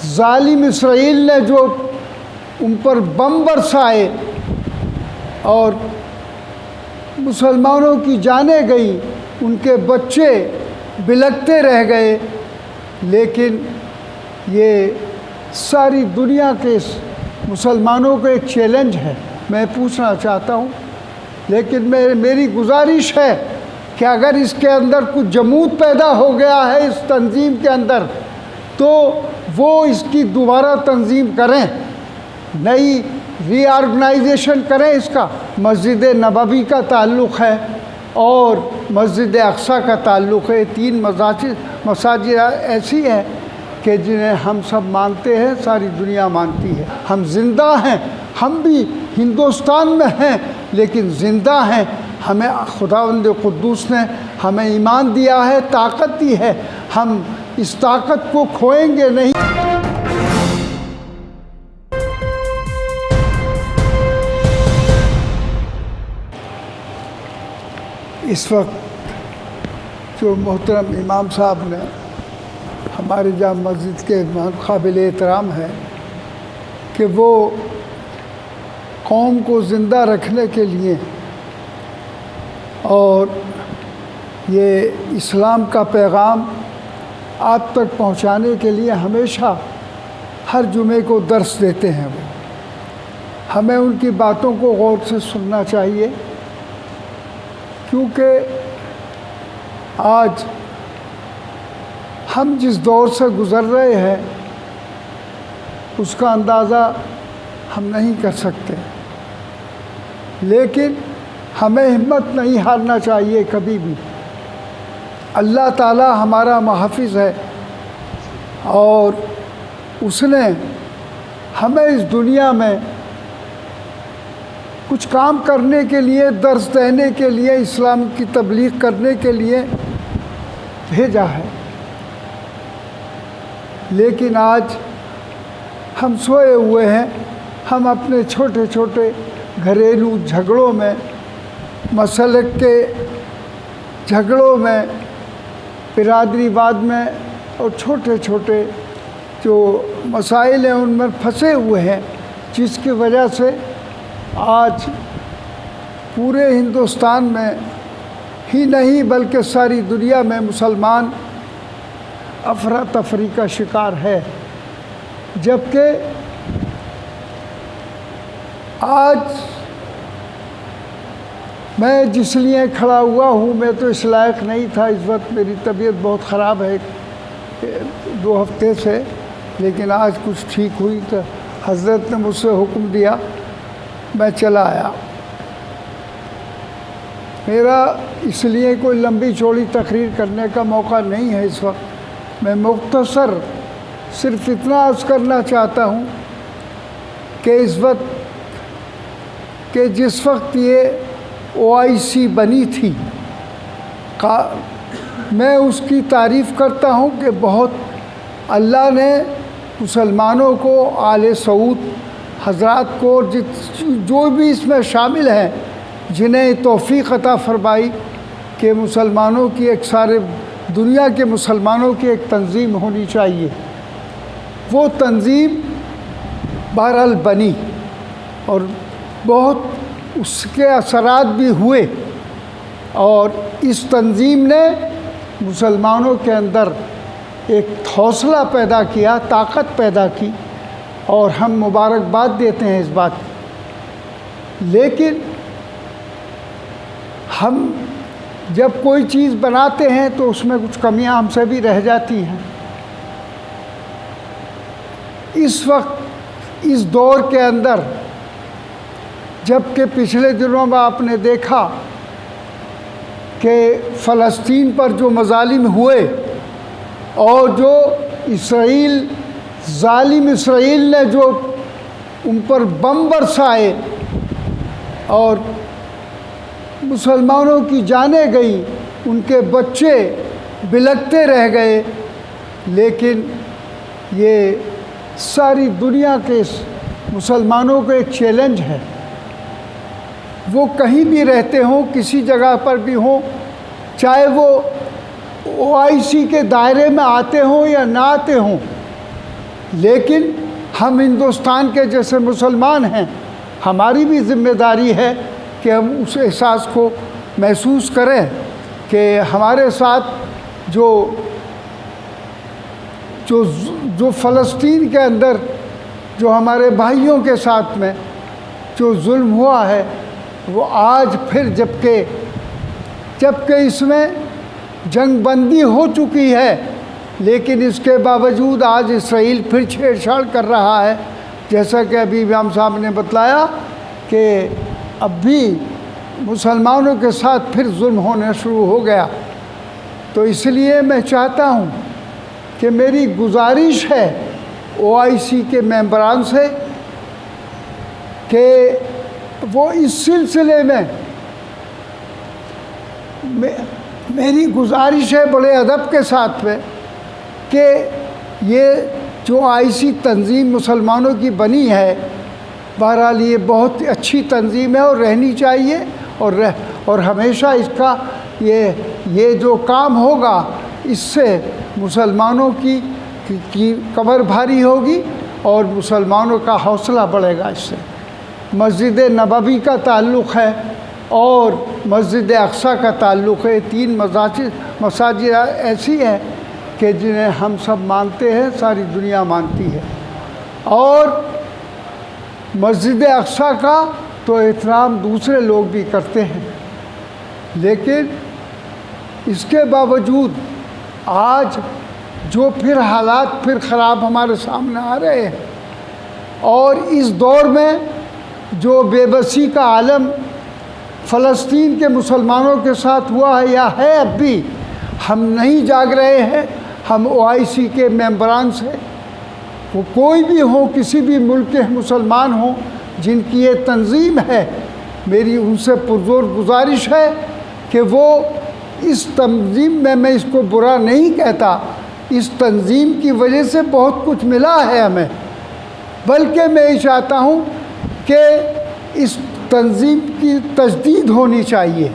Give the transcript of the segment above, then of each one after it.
ظالم اسرائیل نے جو ان پر بم برسائے اور مسلمانوں کی جانیں گئی، ان کے بچے بلکتے رہ گئے، لیکن یہ ساری دنیا کے مسلمانوں کا ایک چیلنج ہے۔ میں پوچھنا چاہتا ہوں، لیکن میری گزارش ہے کہ اگر اس کے اندر کچھ جمود پیدا ہو گیا ہے اس تنظیم کے اندر، تو وہ اس کی دوبارہ تنظیم کریں، نئی ری آرگنائزیشن کریں اس کا۔ مسجد نبوی کا تعلق ہے اور مسجد اقصیٰ کا تعلق ہے۔ تین مساجد ایسی ہیں کہ جنہیں ہم سب مانتے ہیں، ساری دنیا مانتی ہے۔ ہم زندہ ہیں، ہم بھی ہندوستان میں ہیں لیکن زندہ ہیں۔ ہمیں خداوند قدوس نے ہمیں ایمان دیا ہے، طاقت دی ہے، ہم اس طاقت کو کھوئیں گے نہیں۔ اس وقت جو محترم امام صاحب نے ہمارے جامع مسجد کے قابل احترام ہے کہ وہ قوم کو زندہ رکھنے کے لیے اور یہ اسلام کا پیغام آپ تک پہنچانے کے لیے ہمیشہ ہر جمعے کو درس دیتے ہیں۔ وہ ہمیں ان کی باتوں کو غور سے سننا چاہیے، کیونکہ آج ہم جس دور سے گزر رہے ہیں اس کا اندازہ ہم نہیں کر سکتے، لیکن ہمیں ہمت نہیں ہارنا چاہیے کبھی بھی۔ اللہ تعالی ہمارا محافظ ہے اور اس نے ہمیں اس دنیا میں کچھ کام کرنے کے لیے، درس دینے کے لیے، اسلام کی تبلیغ کرنے کے لیے بھیجا ہے، لیکن آج ہم سوئے ہوئے ہیں۔ ہم اپنے چھوٹے چھوٹے گھریلو جھگڑوں میں، مسلک کے جھگڑوں میں، برادری واد میں اور چھوٹے چھوٹے جو مسائل ہیں ان میں پھنسے ہوئے ہیں، جس کی وجہ سے آج پورے ہندوستان میں ہی نہیں بلکہ ساری دنیا میں مسلمان افراتفری کا شکار ہے۔ جبکہ آج میں جس لیے کھڑا ہوا ہوں، میں تو اس لائق نہیں تھا، اس وقت میری طبیعت بہت خراب ہے 2 ہفتے سے، لیکن آج کچھ ٹھیک ہوئی تو حضرت نے مجھ سے حکم دیا، میں چلا آیا۔ میرا اس لیے کوئی لمبی چوڑی تقریر کرنے کا موقع نہیں ہے اس وقت۔ میں مختصر صرف اتنا عرض کرنا چاہتا ہوں کہ اس وقت کہ جس وقت یہ OIC بنی تھی، میں اس کی تعریف کرتا ہوں کہ بہت اللہ نے مسلمانوں کو، آل سعود حضرات کو، جو بھی اس میں شامل ہیں، جنہیں توفیق عطا فرمائی کہ مسلمانوں کی ایک، سارے دنیا کے مسلمانوں کی ایک تنظیم ہونی چاہیے۔ وہ تنظیم بہرحال بنی اور بہت اس کے اثرات بھی ہوئے، اور اس تنظیم نے مسلمانوں کے اندر ایک حوصلہ پیدا کیا، طاقت پیدا کی، اور ہم مبارکباد دیتے ہیں اس بات کی۔ لیکن ہم جب کوئی چیز بناتے ہیں تو اس میں کچھ کمیاں ہم سے بھی رہ جاتی ہیں۔ اس وقت اس دور کے اندر، جبکہ پچھلے دنوں میں آپ نے دیکھا کہ فلسطین پر جو مظالم ہوئے اور جو ظالم اسرائیل نے جو ان پر بم برسائے اور مسلمانوں کی جانیں گئی، ان کے بچے بلکتے رہ گئے، لیکن یہ ساری دنیا کے مسلمانوں کا ایک چیلنج ہے۔ وہ کہیں بھی رہتے ہوں، کسی جگہ پر بھی ہوں، چاہے وہ OIC کے دائرے میں آتے ہوں یا نہ آتے ہوں، لیکن ہم ہندوستان کے جیسے مسلمان ہیں، ہماری بھی ذمہ داری ہے کہ ہم اس احساس کو محسوس کریں کہ ہمارے ساتھ جو فلسطین کے اندر جو ہمارے بھائیوں کے ساتھ میں جو ظلم ہوا ہے، وہ آج پھر جبکہ اس میں جنگ بندی ہو چکی ہے، لیکن اس کے باوجود آج اسرائیل پھر چھیڑ چھاڑ کر رہا ہے، جیسا کہ ابھی امام صاحب نے بتلایا کہ اب بھی مسلمانوں کے ساتھ پھر ظلم ہونا شروع ہو گیا۔ تو اس لیے میں چاہتا ہوں کہ میری گزارش ہے OIC کے ممبران سے کہ وہ اس سلسلے میں میری گزارش ہے بڑے ادب کے ساتھ میں کہ یہ جو OIC تنظیم مسلمانوں کی بنی ہے، بہرحال یہ بہت اچھی تنظیم ہے اور رہنی چاہیے، اور ہمیشہ اس کا یہ جو کام ہوگا اس سے مسلمانوں کی کمر بھاری ہوگی اور مسلمانوں کا حوصلہ بڑھے گا۔ اس سے مسجد نبوی کا تعلق ہے اور مسجد اقصیٰ کا تعلق ہے۔ 3 مساجد ایسی ہیں کہ جنہیں ہم سب مانتے ہیں، ساری دنیا مانتی ہے، اور مسجد اقصیٰ کا تو احترام دوسرے لوگ بھی کرتے ہیں، لیکن اس کے باوجود آج جو پھر حالات پھر خراب ہمارے سامنے آ رہے ہیں، اور اس دور میں جو بے بسی کا عالم فلسطین کے مسلمانوں کے ساتھ ہوا ہے یا ہے، اب بھی ہم نہیں جاگ رہے ہیں۔ ہم OIC کے ممبران سے، وہ کوئی بھی ہوں، کسی بھی ملک کے مسلمان ہوں جن کی یہ تنظیم ہے، میری ان سے پرزور گزارش ہے کہ وہ اس تنظیم میں اس کو برا نہیں کہتا، اس تنظیم کی وجہ سے بہت کچھ ملا ہے ہمیں، بلکہ میں یہ چاہتا ہوں کہ اس تنظیم کی تجدید ہونی چاہیے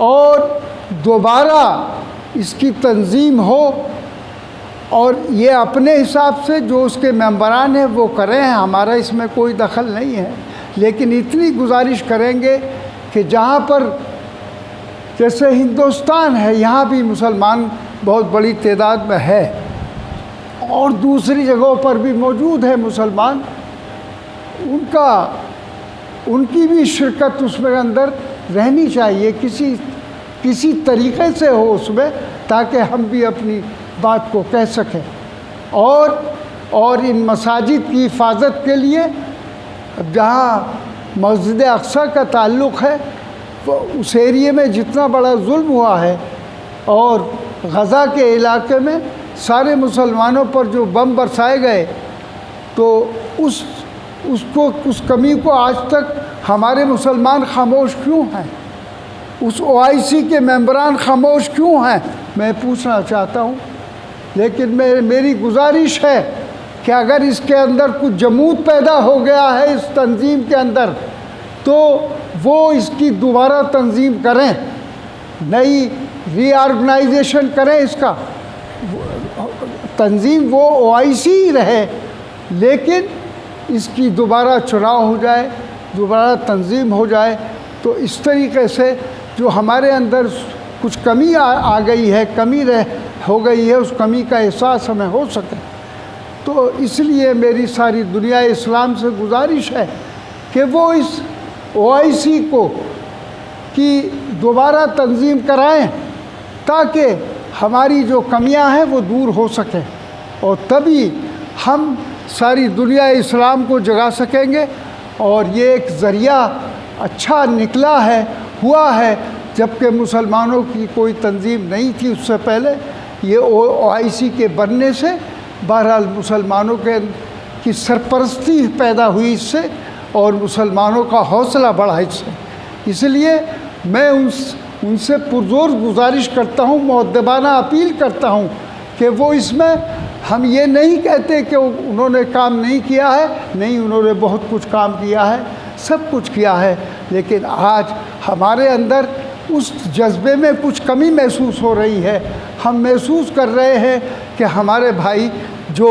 اور دوبارہ اس کی تنظیم ہو، اور یہ اپنے حساب سے جو اس کے ممبران ہیں وہ کریں، ہمارا اس میں کوئی دخل نہیں ہے، لیکن اتنی گزارش کریں گے کہ جہاں پر جیسے ہندوستان ہے، یہاں بھی مسلمان بہت بڑی تعداد میں ہے، اور دوسری جگہوں پر بھی موجود ہے مسلمان، ان کی بھی شرکت اس میں اندر رہنی چاہیے، کسی طریقے سے ہو اس میں، تاکہ ہم بھی اپنی بات کو کہہ سکیں، اور ان مساجد کی حفاظت کے لیے جہاں مسجد اقصیٰ کا تعلق ہے، اس ایریے میں جتنا بڑا ظلم ہوا ہے، اور غزہ کے علاقے میں سارے مسلمانوں پر جو بم برسائے گئے، تو اس کمی کو آج تک ہمارے مسلمان خاموش کیوں ہیں؟ اس OIC کے ممبران خاموش کیوں ہیں؟ میں پوچھنا چاہتا ہوں۔ لیکن میری گزارش ہے کہ اگر اس کے اندر کچھ جمود پیدا ہو گیا ہے اس تنظیم کے اندر، تو وہ اس کی دوبارہ تنظیم کریں، نئی ری آرگنائزیشن کریں، اس کا تنظیم وہ OIC ہی رہے، لیکن اس کی دوبارہ چناؤ ہو جائے، دوبارہ تنظیم ہو جائے، تو اس طریقے سے جو ہمارے اندر کچھ کمی آ گئی ہے، ہو گئی ہے، اس کمی کا احساس ہمیں ہو سکے۔ تو اس لیے میری ساری دنیا اسلام سے گزارش ہے کہ وہ اس OIC کی دوبارہ تنظیم کرائیں، تاکہ ہماری جو کمیاں ہیں وہ دور ہو سکیں، اور تبھی ہم ساری دنیا اسلام کو جگا سکیں گے۔ اور یہ ایک ذریعہ اچھا ہوا ہے، جبکہ مسلمانوں کی کوئی تنظیم نہیں تھی اس سے پہلے، یہ OIC کے بننے سے بہرحال مسلمانوں کی سرپرستی پیدا ہوئی اس سے، اور مسلمانوں کا حوصلہ بڑھا اس سے۔ اس لیے میں ان سے پرزور گزارش کرتا ہوں، مؤدبانہ اپیل کرتا ہوں کہ وہ اس میں، ہم یہ نہیں کہتے کہ انہوں نے کام نہیں کیا ہے، نہیں، انہوں نے بہت کچھ کام کیا ہے، سب کچھ کیا ہے، لیکن آج ہمارے اندر اس جذبے میں کچھ کمی محسوس ہو رہی ہے۔ ہم محسوس کر رہے ہیں کہ ہمارے بھائی جو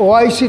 OIC